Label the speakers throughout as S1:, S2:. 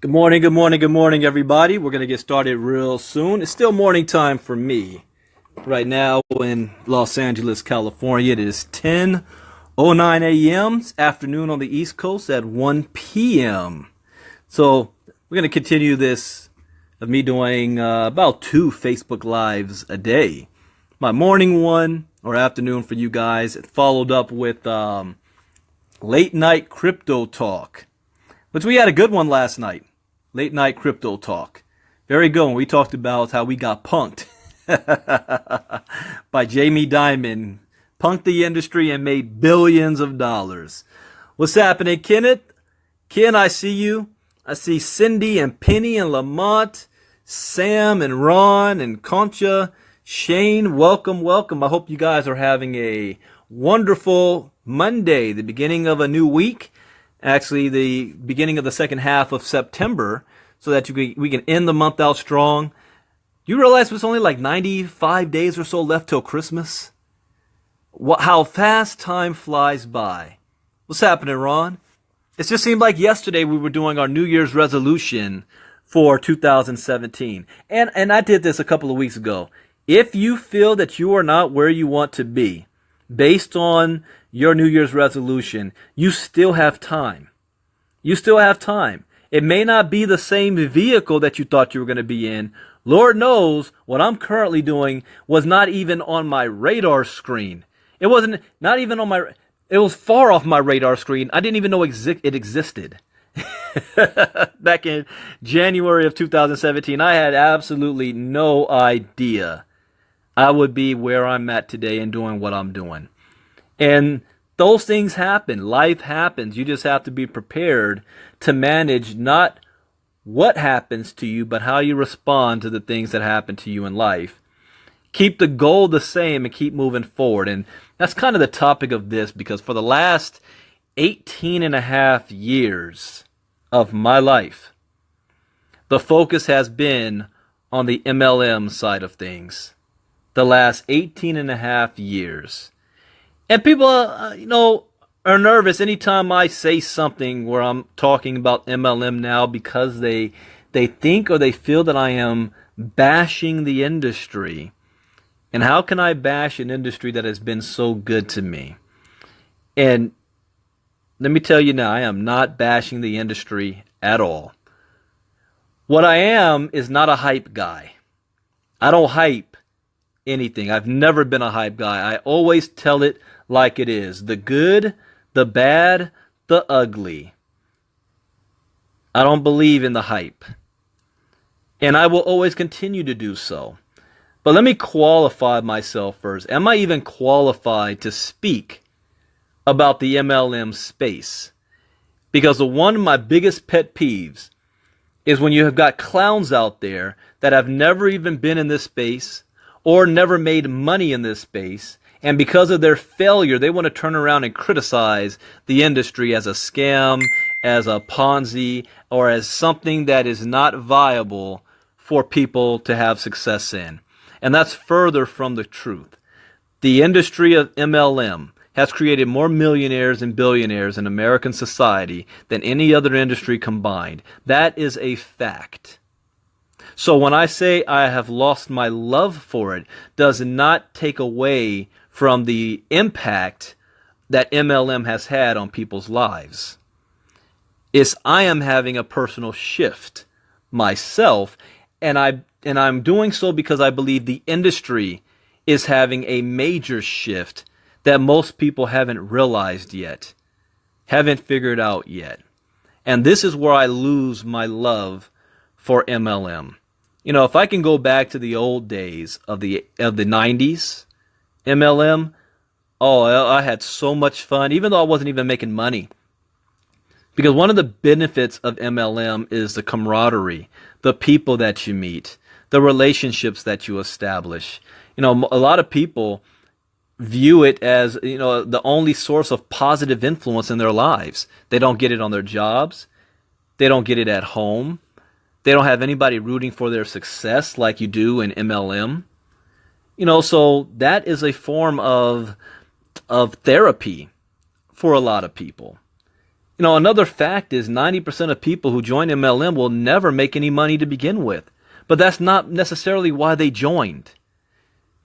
S1: Good morning, good morning, good morning, everybody. We're going to get started real soon. It's still morning time for me. Right now in Los Angeles, California, it is 10:09 a.m. It's afternoon on the East Coast at 1 p.m. So we're going to continue this of me doing about 2 Facebook Lives a day. My morning one or afternoon for you guys. It followed up with late night crypto talk, which we had a good one last night. Late night crypto talk. Very good one. We talked about how we got punked by Jamie Dimon. Punked the industry and made billions of dollars. What's happening, Kenneth? Ken, I see you. I see Cindy and Penny and Lamont, Sam and Ron and Concha, Shane. Welcome, welcome. I hope you guys are having a wonderful Monday, the beginning of a new week. Actually, the beginning of the second half of September, so that we can end the month out strong. Do you realize it's only like 95 days or so left till Christmas? How fast time flies by. What's happening, Ron? It just seemed like yesterday we were doing our New Year's resolution for 2017. And I did this a couple of weeks ago. If you feel that you are not where you want to be, based on your New Year's resolution, you still have time. You still have time. It may not be the same vehicle that you thought you were going to be in. Lord knows what I'm currently doing was not even on my radar screen. It wasn't, not even on my, it was far off my radar screen. I didn't even know it existed. Back in January of 2017, I had absolutely no idea I would be where I'm at today and doing what I'm doing. And those things happen. Life happens. You just have to be prepared to manage not what happens to you, but how you respond to the things that happen to you in life. Keep the goal the same and keep moving forward. And that's kind of the topic of this, because for the last 18 and a half years of my life, the focus has been on the MLM side of things. The last 18 and a half years. And people, are nervous anytime I say something where I'm talking about MLM now, because they think or they feel that I am bashing the industry. And how can I bash an industry that has been so good to me? And let me tell you now, I am not bashing the industry at all. What I am is not a hype guy. I don't hype anything. I've never been a hype guy. I always tell it like it is. The good, the bad, the ugly. I don't believe in the hype. And I will always continue to do so. But let me qualify myself first. Am I even qualified to speak about the MLM space? Because one of my biggest pet peeves is when you have got clowns out there that have never even been in this space or never made money in this space, and because of their failure, they want to turn around and criticize the industry as a scam, as a Ponzi, or as something that is not viable for people to have success in. And that's further from the truth. The industry of MLM has created more millionaires and billionaires in American society than any other industry combined. That is a fact. So when I say I have lost my love for it, does not take away from the impact that MLM has had on people's lives. I am having a personal shift myself, and I'm doing so because I believe the industry is having a major shift that most people haven't realized yet, haven't figured out yet. And this is where I lose my love for MLM. If I can go back to the old days of the 90s, MLM, I had so much fun, even though I wasn't even making money. Because one of the benefits of MLM is the camaraderie, the people that you meet, the relationships that you establish. A lot of people view it as, the only source of positive influence in their lives. They don't get it on their jobs. They don't get it at home. They don't have anybody rooting for their success like you do in MLM. So that is a form of therapy for a lot of people. Another fact is 90% of people who join MLM will never make any money to begin with. But that's not necessarily why they joined.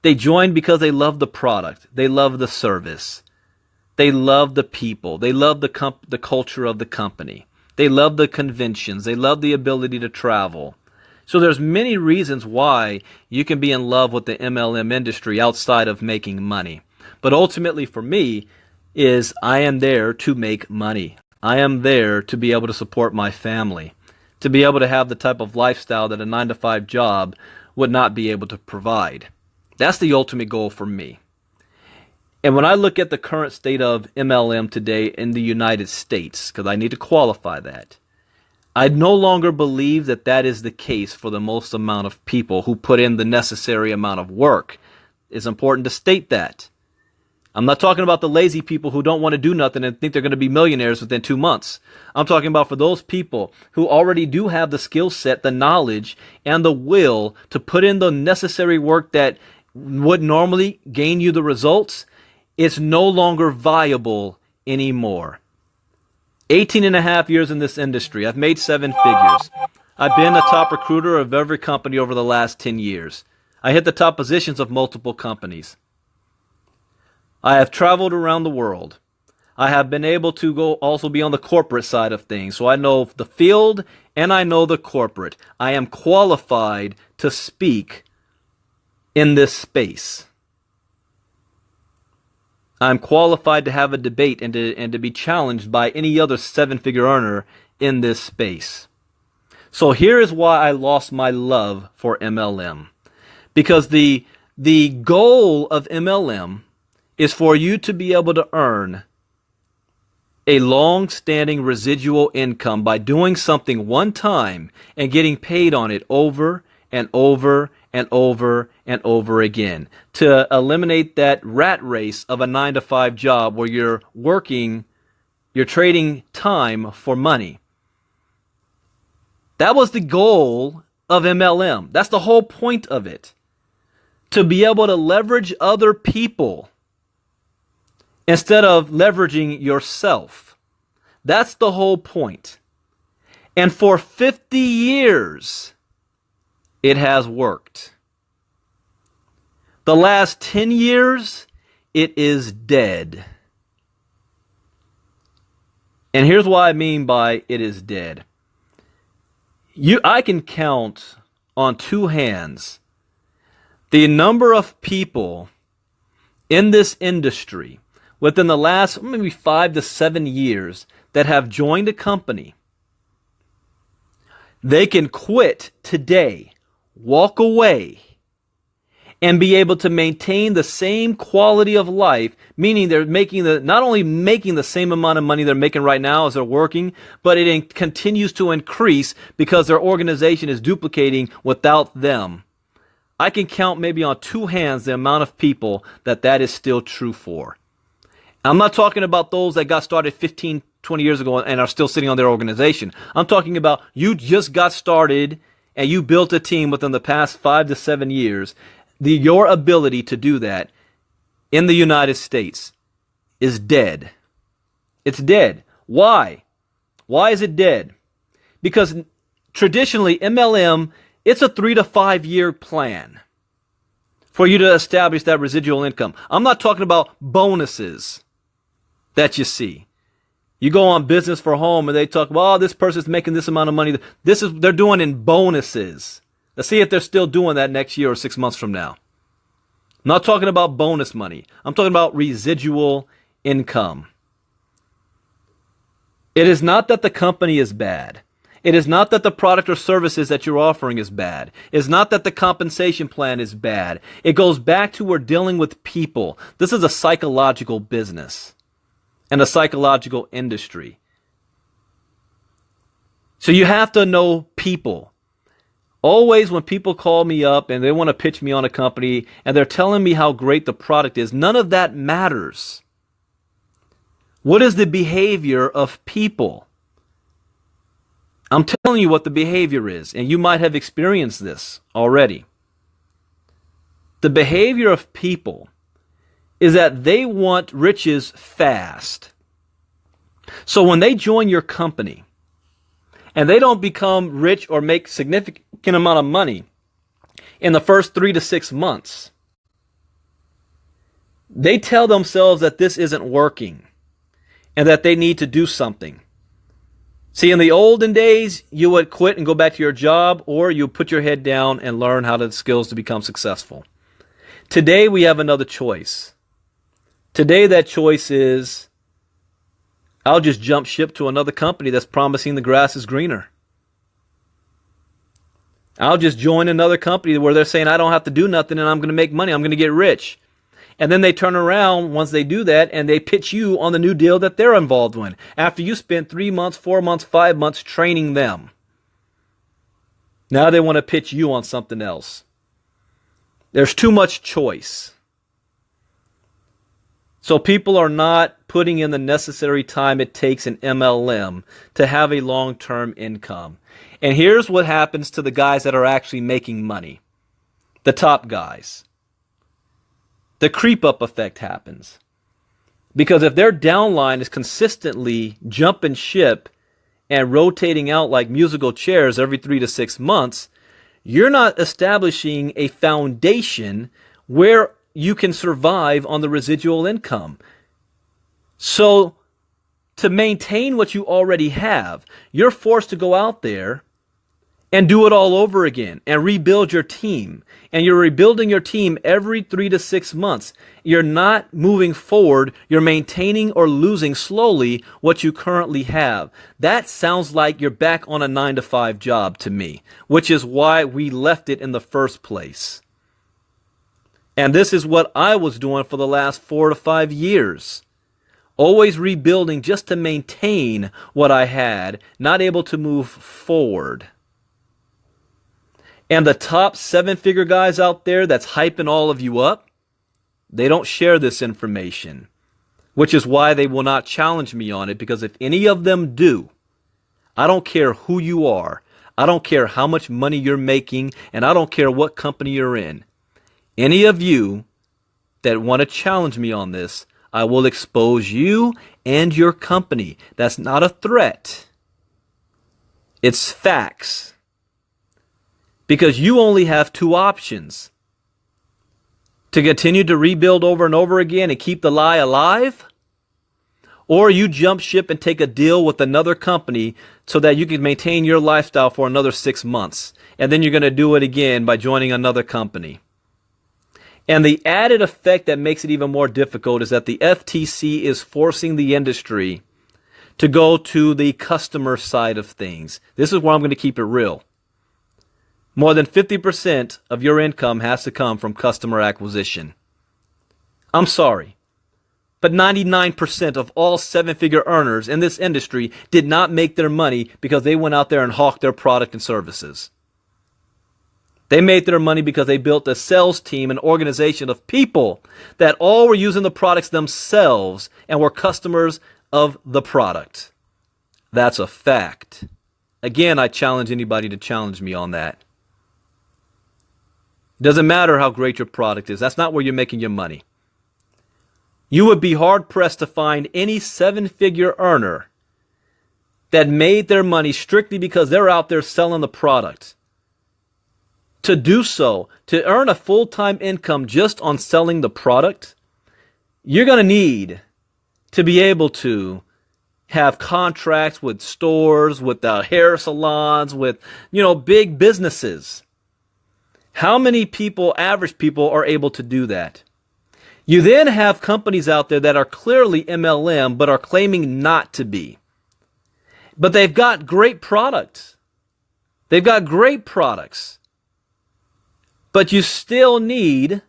S1: They joined because they love the product. They love the service. They love the people. They love the culture of the company. They love the conventions. They love the ability to travel. So there's many reasons why you can be in love with the MLM industry outside of making money. But ultimately for me is I am there to make money. I am there to be able to support my family, to be able to have the type of lifestyle that a 9-to-5 job would not be able to provide. That's the ultimate goal for me. And when I look at the current state of MLM today in the United States, because I need to qualify that, I no longer believe that that is the case for the most amount of people who put in the necessary amount of work. It's important to state that. I'm not talking about the lazy people who don't want to do nothing and think they're going to be millionaires within 2 months. I'm talking about for those people who already do have the skill set, the knowledge, and the will to put in the necessary work that would normally gain you the results. It's no longer viable anymore. 18 and a half years in this industry. I've made 7 figures. I've been a top recruiter of every company over the last 10 years. I hit the top positions of multiple companies. I have traveled around the world. I have been able to also be on the corporate side of things. So I know the field and I know the corporate. I am qualified to speak in this space. I'm qualified to have a debate and to be challenged by any other 7-figure earner in this space. So here is why I lost my love for MLM. Because the goal of MLM is for you to be able to earn a long-standing residual income by doing something one time and getting paid on it over and over and over and over again, to eliminate that rat race of a 9-to-5 job where you're trading time for money. That was the goal of MLM. That's the whole point of it. To be able to leverage other people instead of leveraging yourself. That's the whole point. And for 50 years, it has worked. The last 10 years, it is dead. And here's what I mean by it is dead. I can count on 2 hands the number of people in this industry within the last maybe 5 to 7 years that have joined a company. They can quit today, walk away, and be able to maintain the same quality of life, meaning they're not only making the same amount of money they're making right now as they're working, but it continues to increase because their organization is duplicating without them. I can count maybe on 2 hands the amount of people that is still true for. I'm not talking about those that got started 15, 20 years ago and are still sitting on their organization. I'm talking about you just got started and you built a team within the past 5 to 7 years. Your ability to do that in the United States is dead. It's dead. Why? Why is it dead? Because traditionally, MLM, it's a 3 to 5 year plan for you to establish that residual income. I'm not talking about bonuses that you see. You go on Business for Home and they talk, well, this person's making this amount of money. They're doing in bonuses. Let's see if they're still doing that next year or 6 months from now. I'm not talking about bonus money. I'm talking about residual income. It is not that the company is bad. It is not that the product or services that you're offering is bad. It's not that the compensation plan is bad. It goes back to we're dealing with people. This is a psychological business and a psychological industry. So you have to know people. Always when people call me up and they want to pitch me on a company and they're telling me how great the product is, none of that matters. What is the behavior of people? I'm telling you what the behavior is, and you might have experienced this already. The behavior of people is that they want riches fast. So when they join your company and they don't become rich or make significant amount of money in the first 3 to 6 months, they tell themselves that this isn't working and that they need to do something. See, in the olden days, you would quit and go back to your job, or you put your head down and learn how the skills to become successful. Today, we have another choice. Today, that choice is, I'll just jump ship to another company that's promising the grass is greener. I'll just join another company where they're saying I don't have to do nothing and I'm going to make money. I'm going to get rich. And then they turn around once they do that and they pitch you on the new deal that they're involved in after you spent 3 months, 4 months, 5 months training them. Now they want to pitch you on something else. There's too much choice. So people are not putting in the necessary time it takes in MLM to have a long-term income. And here's what happens to the guys that are actually making money. The top guys. The creep-up effect happens. Because if their downline is consistently jumping ship and rotating out like musical chairs every 3 to 6 months, you're not establishing a foundation where you can survive on the residual income. So, to maintain what you already have, you're forced to go out there and do it all over again and rebuild your team. And you're rebuilding your team every 3 to 6 months. You're not moving forward. You're maintaining or losing slowly what you currently have. That sounds like you're back on a 9-to-5 job to me, which is why we left it in the first place. And this is what I was doing for the last 4 to 5 years. Always rebuilding just to maintain what I had, not able to move forward. And the top 7-figure guys out there that's hyping all of you up, they don't share this information, which is why they will not challenge me on it, because if any of them do, I don't care who you are, I don't care how much money you're making, and I don't care what company you're in. Any of you that want to challenge me on this, I will expose you and your company. That's not a threat. It's facts. Because you only have 2 options. To continue to rebuild over and over again and keep the lie alive, or you jump ship and take a deal with another company so that you can maintain your lifestyle for another 6 months. And then you're going to do it again by joining another company. And the added effect that makes it even more difficult is that the FTC is forcing the industry to go to the customer side of things. This is where I'm going to keep it real. More than 50% of your income has to come from customer acquisition. I'm sorry, but 99% of all 7-figure earners in this industry did not make their money because they went out there and hawked their product and services. They made their money because they built a sales team, an organization of people that all were using the products themselves and were customers of the product. That's a fact. Again, I challenge anybody to challenge me on that. Doesn't matter how great your product is. That's not where you're making your money. You would be hard-pressed to find any 7-figure earner that made their money strictly because they're out there selling the product. To do so, to earn a full-time income just on selling the product, you're going to need to be able to have contracts with stores, with hair salons, with, big businesses. How many people, average people, are able to do that? You then have companies out there that are clearly MLM, but are claiming not to be. But they've got great products. They've got great products. But you still need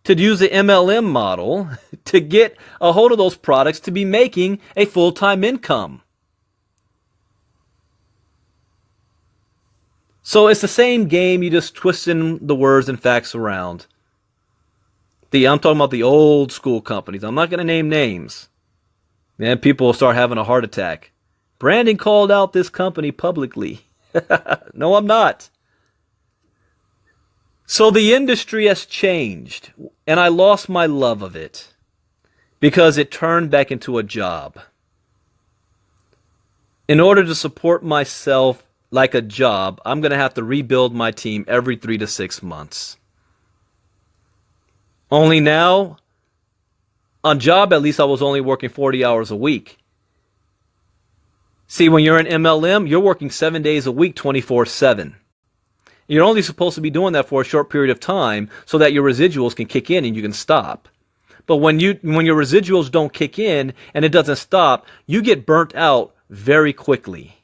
S1: to use the MLM model to get a hold of those products to be making a full-time income. So it's the same game, you just twisting the words and facts around. I'm talking about the old school companies. I'm not going to name names. Man, people will start having a heart attack. Brandon called out this company publicly. No, I'm not. So the industry has changed, and I lost my love of it because it turned back into a job. In order to support myself like a job, I'm going to have to rebuild my team every 3 to 6 months. Only now, on job, at least I was only working 40 hours a week. See, when you're in MLM, you're working 7 days a week, 24/7. You're only supposed to be doing that for a short period of time so that your residuals can kick in and you can stop. But when your residuals don't kick in and it doesn't stop, you get burnt out very quickly.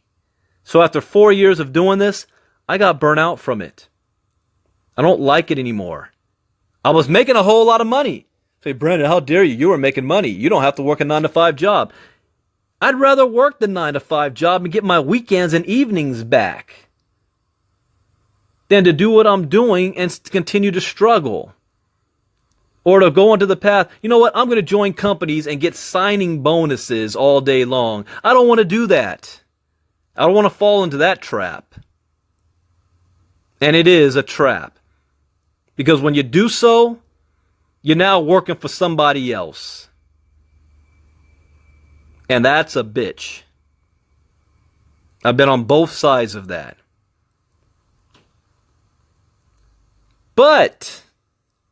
S1: So after 4 years of doing this, I got burnt out from it. I don't like it anymore. I was making a whole lot of money. Say, Brandon, how dare you? You were making money. You don't have to work a 9-to-5 job. I'd rather work the 9-to-5 job and get my weekends and evenings back than to do what I'm doing and continue to struggle. Or to go onto the path, you know what, I'm going to join companies and get signing bonuses all day long. I don't want to do that. I don't want to fall into that trap. And it is a trap. Because when you do so, you're now working for somebody else. And that's a bitch. I've been on both sides of that. But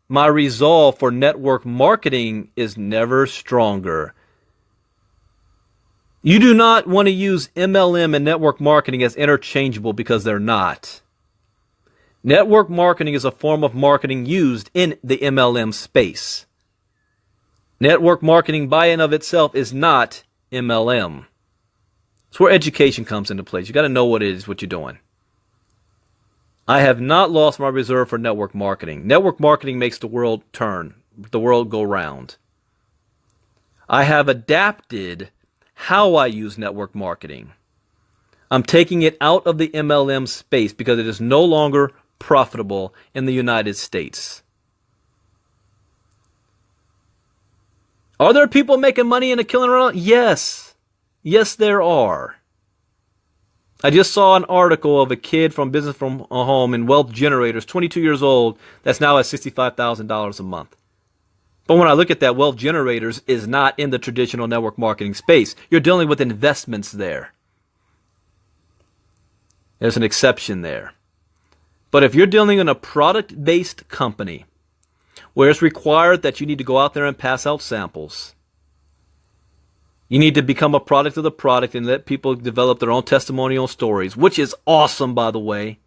S1: my resolve for network marketing is never stronger. You do not want to use MLM and network marketing as interchangeable because they're not. Network marketing is a form of marketing used in the MLM space. Network marketing by and of itself is not MLM. It's where education comes into place. You got to know what it is, what you're doing. I have not lost my reserve for network marketing. Network marketing makes the world turn, the world go round. I have adapted how I use network marketing. I'm taking it out of the MLM space because it is no longer profitable in the United States. Are there people making money and a killing around? Yes. Yes, there are. I just saw an article of a kid from Business from Home in Wealth Generators, 22 years old, that's now at $65,000 a month. But when I look at that, Wealth Generators is not in the traditional network marketing space. You're dealing with investments there. There's an exception there. But if you're dealing in a product-based company where it's required that you need to go out there and pass out samples, you need to become a product of the product and let people develop their own testimonial stories, which is awesome, by the way.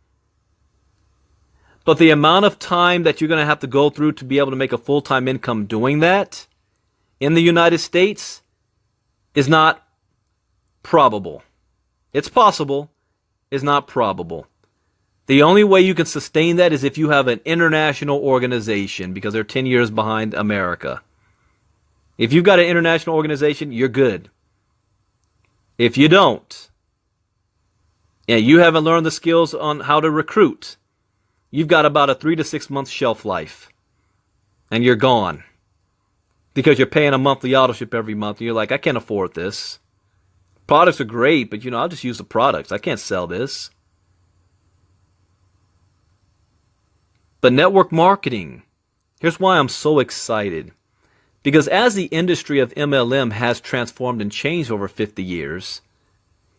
S1: But the amount of time that you're going to have to go through to be able to make a full-time income doing that in the United States is not probable. It's possible. It's not probable. The only way you can sustain that is if you have an international organization, because they're 10 years behind America. If you've got an international organization, you're good. If you don't, and you haven't learned the skills on how to recruit, you've got about a 3 to 6 month shelf life. And you're gone. Because you're paying a monthly autoship every month. And you're like, I can't afford this. Products are great, but I'll just use the products. I can't sell this. But network marketing, here's why I'm so excited. Because as the industry of MLM has transformed and changed over 50 years,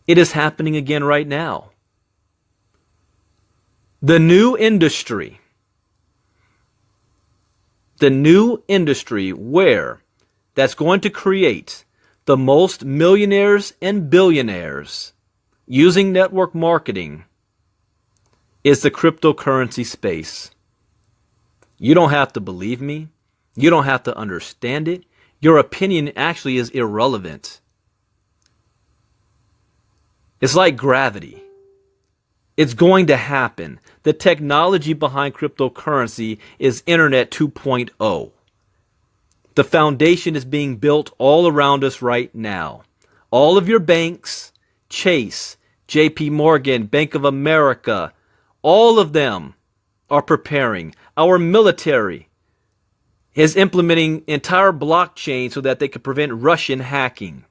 S1: it is happening again right now. The new industry where that's going to create the most millionaires and billionaires using network marketing is the cryptocurrency space. You don't have to believe me. You don't have to understand it. Your opinion actually is irrelevant. It's like gravity. It's going to happen. The technology behind cryptocurrency is Internet 2.0. The foundation is being built all around us right now. All of your banks, Chase, JP Morgan, Bank of America, all of them are preparing. Our military is implementing entire blockchain so that they can prevent Russian hacking.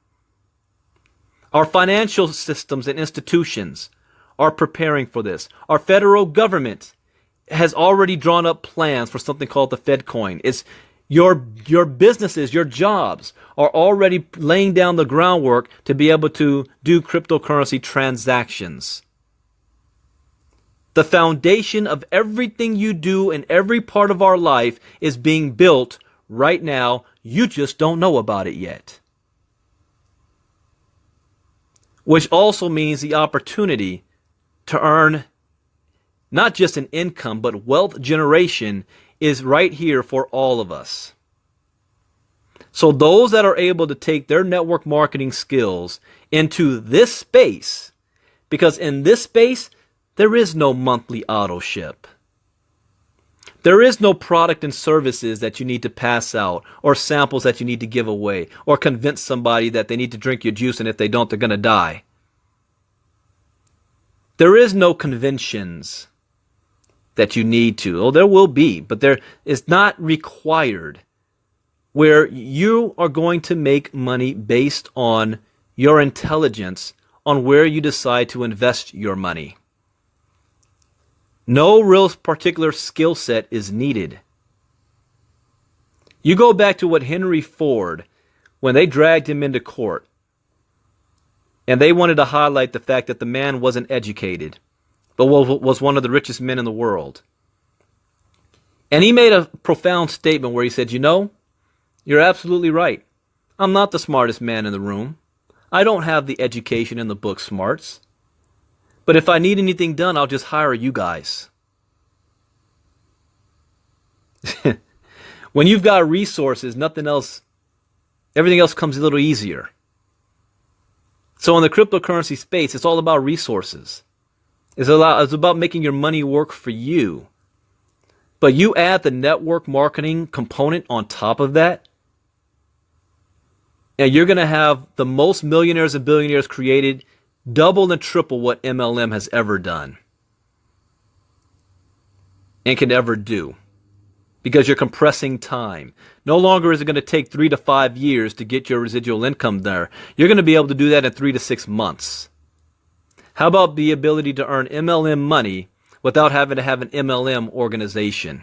S1: Our financial systems and institutions are preparing for this. Our federal government has already drawn up plans for something called the Fed coin. Your businesses, your jobs are already laying down the groundwork to be able to do cryptocurrency transactions. The foundation of everything you do in every part of our life is being built right now. You just don't know about it yet. Which also means the opportunity to earn not just an income, but wealth generation is right here for all of us. So those that are able to take their network marketing skills into this space, because in this space, there is no monthly auto ship. There is no product and services that you need to pass out, or samples that you need to give away, or convince somebody that they need to drink your juice, and if they don't, they're going to die. There is no conventions that you need to. Oh, there will be, but there is not required, where you are going to make money based on your intelligence on where you decide to invest your money. No real particular skill set is needed. You go back to what Henry Ford, when they dragged him into court, and they wanted to highlight the fact that the man wasn't educated, but was one of the richest men in the world. And he made a profound statement where he said, you know, you're absolutely right. I'm not the smartest man in the room. I don't have the education and the book smarts. But if I need anything done, I'll just hire you guys. When you've got resources, nothing else, everything else comes a little easier. So in the cryptocurrency space, it's all about resources. It's about making your money work for you. But you add the network marketing component on top of that, and you're going to have the most millionaires and billionaires created double and triple what MLM has ever done and can ever do, because you're compressing time. No longer is it going to take 3 to 5 years to get your residual income there. You're going to be able to do that in 3 to 6 months. How about the ability to earn MLM money without having to have an MLM organization?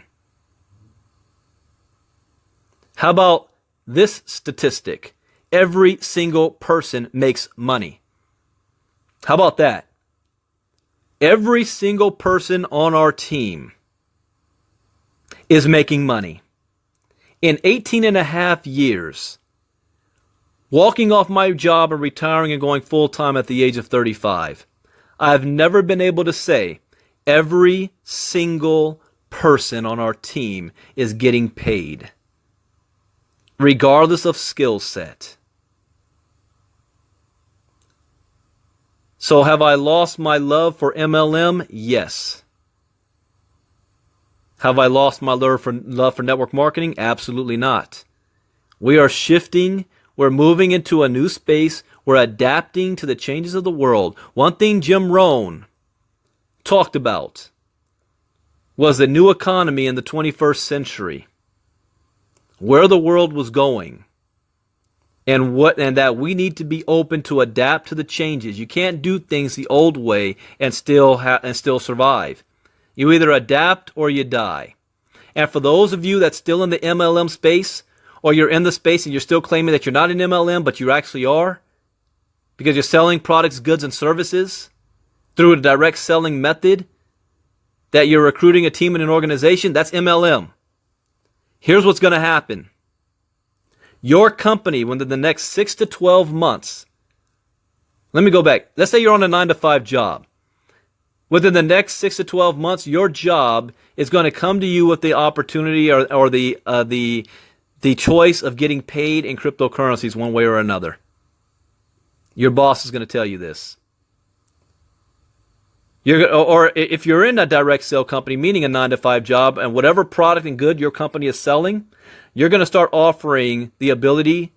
S1: How about this statistic? Every single person makes money. How about that? Every single person on our team is making money. In 18 and a half years, walking off my job and retiring and going full-time at the age of 35, I've never been able to say every single person on our team is getting paid, regardless of skill set. So have I lost my love for MLM? Yes. Have I lost my love for network marketing? Absolutely not. We are shifting. We're moving into a new space. We're adapting to the changes of the world. One thing Jim Rohn talked about was the new economy in the 21st century, where the world was going, and that we need to be open to adapt to the changes. You can't do things the old way and still survive. You either adapt or you die. And for those of you that's still in the MLM space, or you're in the space and you're still claiming that you're not in MLM, but you actually are, because you're selling products, goods, and services through a direct selling method, that you're recruiting a team and an organization, that's MLM. Here's what's going to happen. Your company, within the next 6 to 12 months, let me go back. Let's say you're on a 9-to-5 job. Within the next 6 to 12 months, your job is going to come to you with the opportunity or the choice of getting paid in cryptocurrencies one way or another. Your boss is going to tell you this. Or if you're in a direct sale company, meaning a 9-to-5 job, and whatever product and good your company is selling, you're going to start offering the ability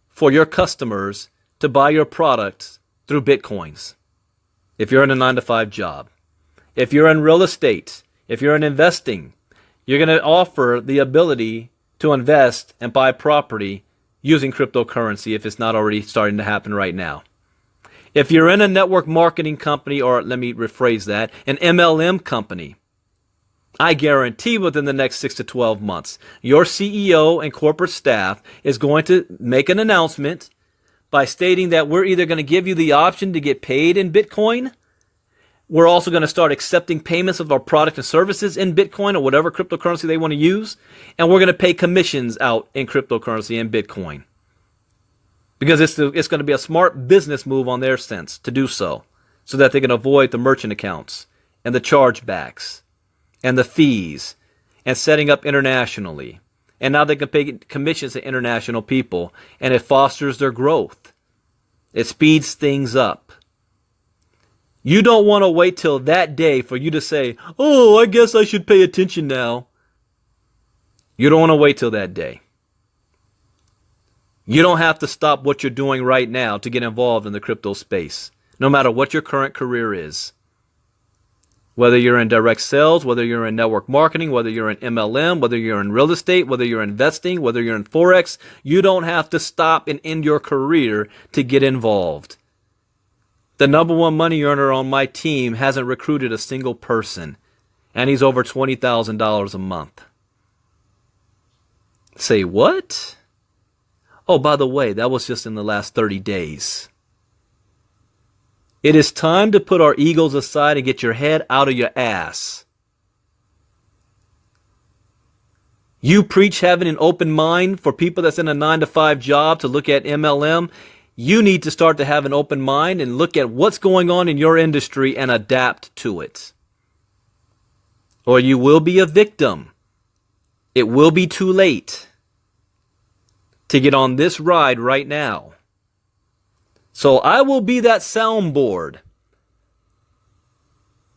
S1: for your customers to buy your products through Bitcoins. If you're in a 9-to-5 job. If you're in real estate, if you're in investing, you're going to offer the ability to invest and buy property using cryptocurrency if it's not already starting to happen right now. If you're in a network marketing company, or let me rephrase that, an MLM company, I guarantee within the next 6 to 12 months, your CEO and corporate staff is going to make an announcement by stating that we're either going to give you the option to get paid in Bitcoin. We're also going to start accepting payments of our product and services in Bitcoin or whatever cryptocurrency they want to use. And we're going to pay commissions out in cryptocurrency and Bitcoin. Because it's going to be a smart business move on their sense to do so that they can avoid the merchant accounts and the chargebacks and the fees, and setting up internationally. And now they can pay commissions to international people, and it fosters their growth. It speeds things up. You don't want to wait till that day for you to say, oh, I guess I should pay attention now. You don't want to wait till that day. You don't have to stop what you're doing right now to get involved in the crypto space, no matter what your current career is. Whether you're in direct sales, whether you're in network marketing, whether you're in MLM, whether you're in real estate, whether you're investing, whether you're in Forex, you don't have to stop and end your career to get involved. The number one money earner on my team hasn't recruited a single person, and he's over $20,000 a month. Say what? Oh, by the way, that was just in the last 30 days. It is time to put our egos aside and get your head out of your ass. You preach having an open mind for people that's in a 9-to-5 job to look at MLM. You need to start to have an open mind and look at what's going on in your industry and adapt to it. Or you will be a victim. It will be too late to get on this ride right now. So I will be that soundboard.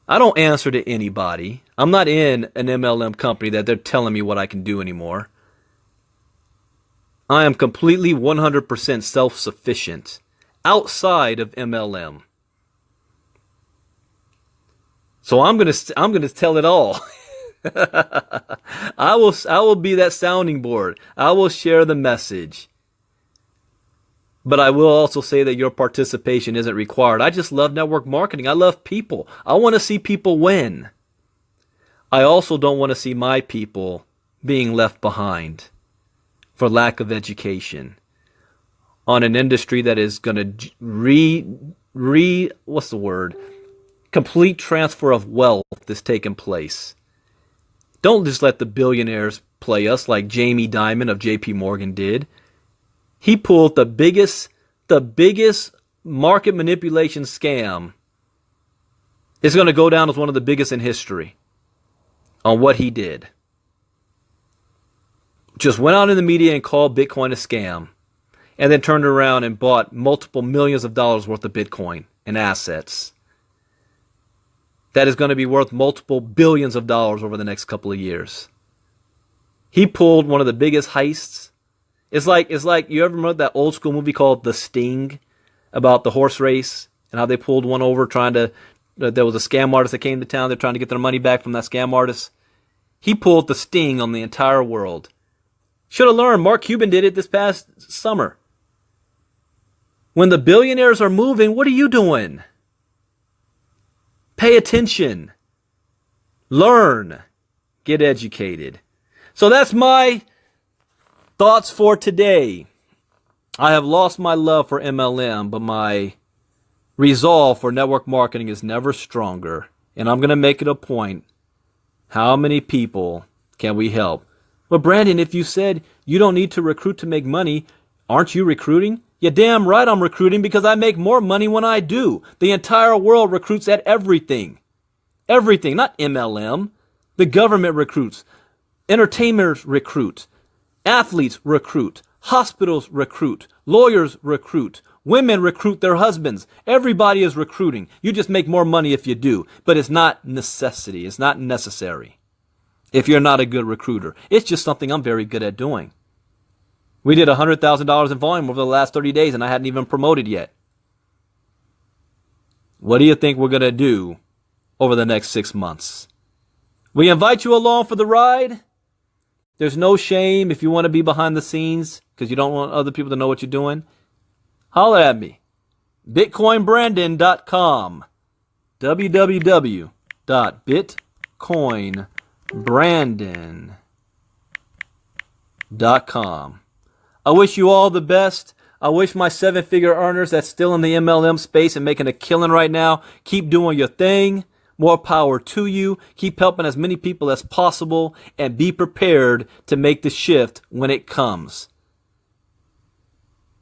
S1: I don't answer to anybody. I'm not in an MLM company that they're telling me what I can do anymore. I am completely 100% self-sufficient outside of MLM. So I'm gonna tell it all. I will be that sounding board. I will share the message. But I will also say that your participation isn't required. I just love network marketing. I love people. I want to see people win. I also don't want to see my people being left behind for lack of education on an industry that is going to complete transfer of wealth is taking place. Don't just let the billionaires play us like Jamie Dimon of JP Morgan did. He pulled the biggest market manipulation scam. It's going to go down as one of the biggest in history on what he did. Just went out in the media and called Bitcoin a scam, and then turned around and bought multiple millions of dollars worth of Bitcoin and assets. That is going to be worth multiple billions of dollars over the next couple of years. He pulled one of the biggest heists. It's like you ever remember that old school movie called The Sting about the horse race and how they pulled one over there was a scam artist that came to town. They're trying to get their money back from that scam artist. He pulled the sting on the entire world. Should have learned. Mark Cuban did it this past summer. When the billionaires are moving, what are you doing? Pay attention. Learn. Get educated. So that's my thoughts for today. I have lost my love for MLM, but my resolve for network marketing is never stronger. And I'm going to make it a point. How many people can we help? Well, Brandon, if you said you don't need to recruit to make money, aren't you recruiting? You're damn right I'm recruiting because I make more money when I do. The entire world recruits at everything. Everything, not MLM. The government recruits. Entertainers recruit. Athletes recruit. Hospitals recruit. Lawyers recruit. Women recruit their husbands. Everybody is recruiting. You just make more money if you do. But it's not necessity. It's not necessary if you're not a good recruiter. It's just something I'm very good at doing. We did $100,000 in volume over the last 30 days and I hadn't even promoted yet. What do you think we're going to do over the next 6 months? We invite you along for the ride. There's no shame if you want to be behind the scenes because you don't want other people to know what you're doing. Holler at me. BitcoinBrandon.com. www.bitcoinbrandon.com. Brandon.com. I wish you all the best. I wish my 7-figure earners that's still in the MLM space and making a killing right now, keep doing your thing. More power to you. Keep helping as many people as possible and be prepared to make the shift when it comes.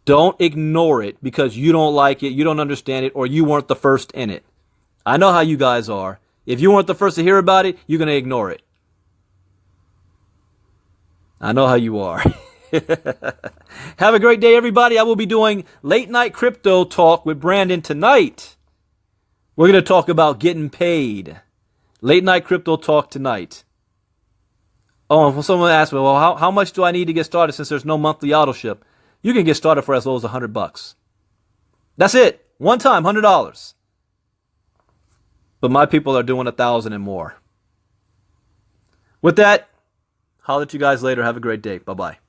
S1: Don't ignore it because you don't like it, you don't understand it, or you weren't the first in it. I know how you guys are. If you weren't the first to hear about it, you're going to ignore it. I know how you are. Have a great day, everybody. I will be doing late night crypto talk with Brandon tonight. We're going to talk about getting paid. Late night crypto talk tonight. Oh, someone asked me, well, how much do I need to get started since there's no monthly auto ship? You can get started for as low as $100. That's it. One time, $100. But my people are doing 1,000 and more. With that, holler at you guys later. Have a great day. Bye-bye.